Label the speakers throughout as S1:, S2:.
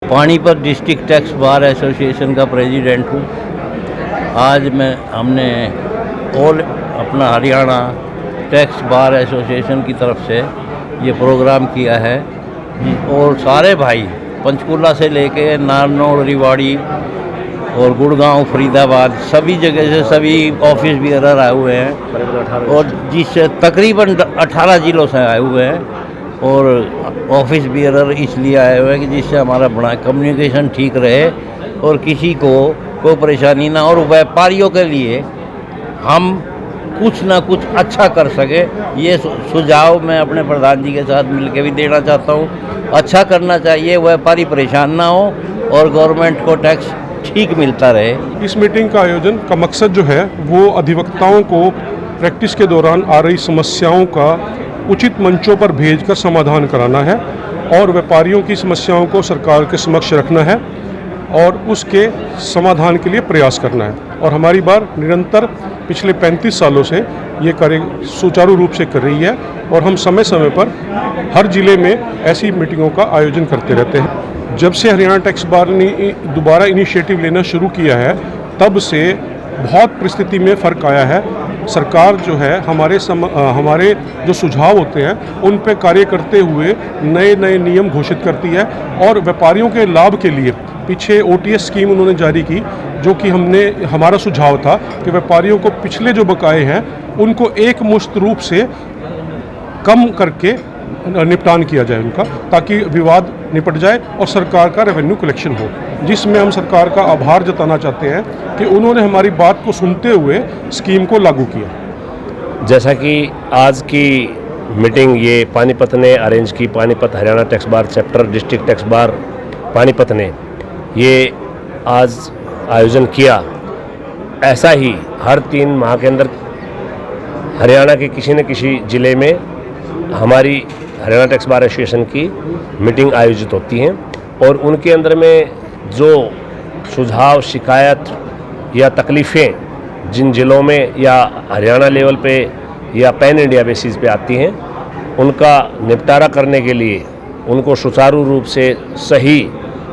S1: Panipat district tax bar association का president हूँ। आज हमने ऑल अपना हरियाणा टैक्स बार एसोसिएशन की तरफ से ये प्रोग्राम किया है और सारे भाई पंचकूला से लेके नारनौल, रेवाड़ी और गुड़गांव, फरीदाबाद सभी जगह से सभी ऑफिस बियरर आए हुए हैं और जिससे तकरीबन 18 जिलों से आए हुए हैं। और ऑफिस बियरर इसलिए आए हुए हैं कि जिससे हमारा बड़ा कम्युनिकेशन ठीक रहे और किसी को कोई परेशानी ना, और व्यापारियों के लिए हम कुछ ना कुछ अच्छा कर सके। ये सुझाव मैं अपने प्रधान जी के साथ मिलकर भी देना चाहता हूँ। अच्छा करना चाहिए, व्यापारी परेशान ना हो और गवर्नमेंट को टैक्स ठीक मिलता रहे।
S2: इस मीटिंग का आयोजन का मकसद जो है वो अधिवक्ताओं को प्रैक्टिस के दौरान आ रही समस्याओं का उचित मंचों पर भेजकर समाधान कराना है और व्यापारियों की समस्याओं को सरकार के समक्ष रखना है और उसके समाधान के लिए प्रयास करना है। और हमारी बार निरंतर पिछले 35 सालों से ये कार्य सुचारू रूप से कर रही है और हम समय समय पर हर जिले में ऐसी मीटिंगों का आयोजन करते रहते हैं। जब से हरियाणा टैक्स बार ने दोबारा इनिशिएटिव लेना शुरू किया है तब से बहुत परिस्थिति में फ़र्क आया है। सरकार जो है हमारे जो सुझाव होते हैं उन पे कार्य करते हुए नए नए नियम घोषित करती है और व्यापारियों के लाभ के लिए पीछे OTS स्कीम उन्होंने जारी की, जो कि हमारा सुझाव था कि व्यापारियों को पिछले जो बकाए हैं उनको एक मुश्त रूप से कम करके निपटान किया जाए उनका, ताकि विवाद निपट जाए और सरकार का रेवेन्यू कलेक्शन हो, जिसमें हम सरकार का आभार जताना चाहते हैं कि उन्होंने हमारी बात को सुनते हुए स्कीम को लागू किया।
S3: जैसा कि आज की मीटिंग ये पानीपत ने अरेंज की, Panipat Haryana tax bar chapter district tax bar Panipat ने ये आज आयोजन किया, ऐसा ही हर 3 माह के अंदर हरियाणा के किसी न किसी ज़िले में हमारी हरियाणा टैक्स बार एसोसिएशन की मीटिंग आयोजित होती हैं और उनके अंदर में जो सुझाव, शिकायत या तकलीफ़ें जिन ज़िलों में या हरियाणा लेवल पे या पैन इंडिया बेसिस पे आती हैं, उनका निपटारा करने के लिए उनको सुचारू रूप से सही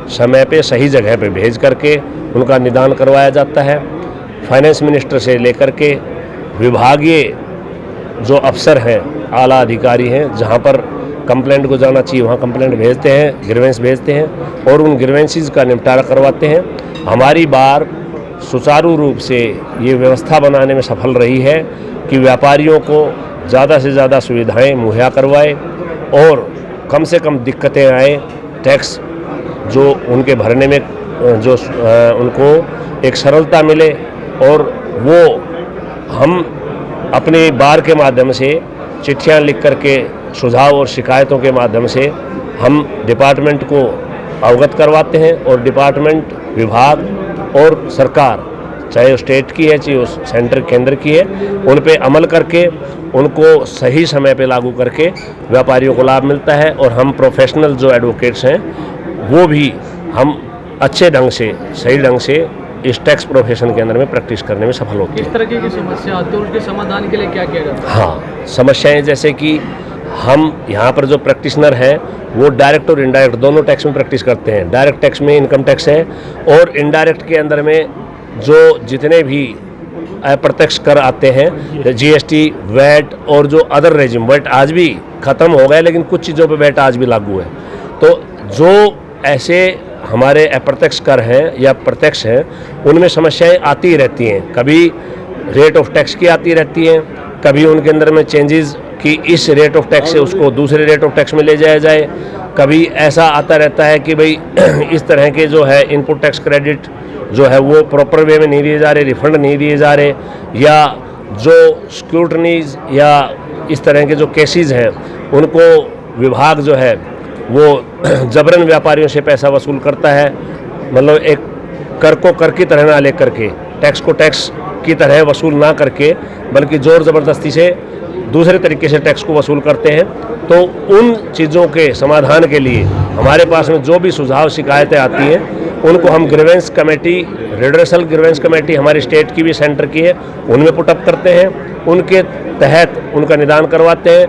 S3: समय पे सही जगह पे भेज करके उनका निदान करवाया जाता है। फाइनेंस मिनिस्टर से लेकर के विभागीय जो अफसर हैं, आला अधिकारी हैं, जहाँ पर कंप्लेंट को जाना चाहिए वहाँ कंप्लेंट भेजते हैं, ग्रीवेंस भेजते हैं और उन ग्रीवेंसीज का निपटारा करवाते हैं। हमारी बार सुचारू रूप से ये व्यवस्था बनाने में सफल रही है कि व्यापारियों को ज़्यादा से ज़्यादा सुविधाएं मुहैया करवाए और कम से कम दिक्कतें आए, टैक्स जो उनके भरने में जो उनको एक सरलता मिले और वो हम अपनी बार के माध्यम से चिट्ठियां लिख करके सुझाव और शिकायतों के माध्यम से हम डिपार्टमेंट को अवगत करवाते हैं और डिपार्टमेंट, विभाग और सरकार, चाहे वो स्टेट की है चाहे वो सेंटर केंद्र की है, उन पे अमल करके उनको सही समय पे लागू करके व्यापारियों को लाभ मिलता है। और हम प्रोफेशनल जो एडवोकेट्स हैं वो भी हम अच्छे ढंग से, सही ढंग से इस टैक्स प्रोफेशन के अंदर में प्रैक्टिस करने में सफल होते हैं।
S4: किस तरह की समस्या आती है, उसके समाधान के लिए क्या किया जाता है?
S3: हाँ, समस्याएं जैसे कि हम यहाँ पर जो प्रैक्टिशनर हैं वो डायरेक्ट और इनडायरेक्ट दोनों टैक्स में प्रैक्टिस करते हैं। डायरेक्ट टैक्स में इनकम टैक्स है और इनडायरेक्ट के अंदर में जो जितने भी अप्रत्यक्ष कर आते हैं, GST, वैट और जो अदर रेजिम, वैट आज भी ख़त्म हो गए लेकिन कुछ चीज़ों पे वैट आज भी लागू है। तो जो ऐसे हमारे अप्रत्यक्ष कर हैं या प्रत्यक्ष हैं उनमें समस्याएं आती रहती हैं। कभी रेट ऑफ टैक्स की आती रहती हैं, कभी उनके अंदर में चेंजेस कि इस रेट ऑफ टैक्स से उसको दूसरे रेट ऑफ टैक्स में ले जाया जाए। कभी ऐसा आता रहता है कि भाई इस तरह के जो है इनपुट टैक्स क्रेडिट जो है वो प्रॉपर वे में नहीं दिए जा रहे, रिफंड नहीं दिए जा रहे, या जो स्क्रूटनीज या इस तरह के जो केसेस हैं उनको विभाग जो है वो जबरन व्यापारियों से पैसा वसूल करता है। मतलब एक कर को कर की तरह ना लेकर के, टैक्स को टैक्स की तरह वसूल ना करके, बल्कि ज़ोर ज़बरदस्ती से दूसरे तरीके से टैक्स को वसूल करते हैं। तो उन चीज़ों के समाधान के लिए हमारे पास में जो भी सुझाव शिकायतें आती हैं उनको हम grievance committee, redressal grievance committee हमारी स्टेट की भी, सेंटर की है, उनमें पुटअप करते हैं, उनके तहत उनका निदान करवाते हैं